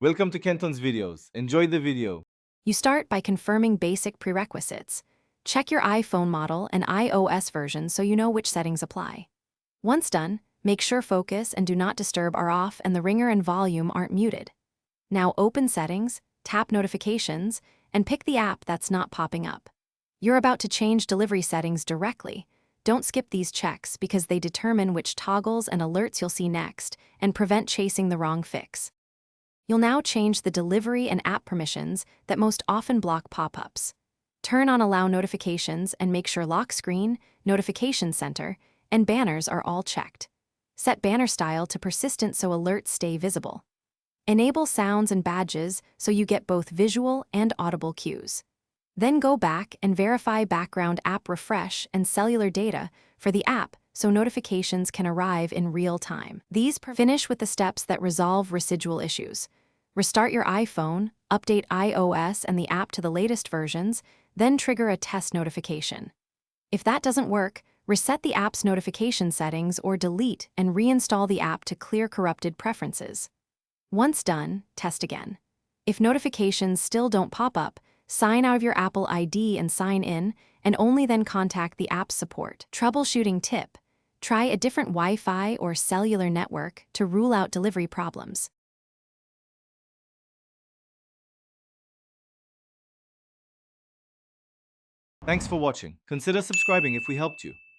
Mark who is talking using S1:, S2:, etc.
S1: Welcome to Kenton's videos. Enjoy the video.
S2: You start by confirming basic prerequisites. Check your iPhone model and iOS version so you know which settings apply. Once done, make sure focus and do not disturb are off and the ringer and volume aren't muted. Now open Settings, tap Notifications, and pick the app that's not popping up. You're about to change delivery settings directly. Don't skip these checks because they determine which toggles and alerts you'll see next and prevent chasing the wrong fix. You'll now change the delivery and app permissions that most often block pop-ups. Turn on Allow Notifications and make sure Lock Screen, Notification Center, and Banners are all checked. Set banner style to persistent so alerts stay visible. Enable sounds and badges so you get both visual and audible cues. Then go back and verify background app refresh and cellular data for the app so notifications can arrive in real time. Finish with the steps that resolve residual issues. Restart your iPhone, update iOS and the app to the latest versions, then trigger a test notification. If that doesn't work, reset the app's notification settings or delete and reinstall the app to clear corrupted preferences. Once done, test again. If notifications still don't pop up, sign out of your Apple ID and sign in, and only then contact the app's support. Troubleshooting tip: try a different Wi-Fi or cellular network to rule out delivery problems.
S1: Thanks for watching. Consider subscribing if we helped you.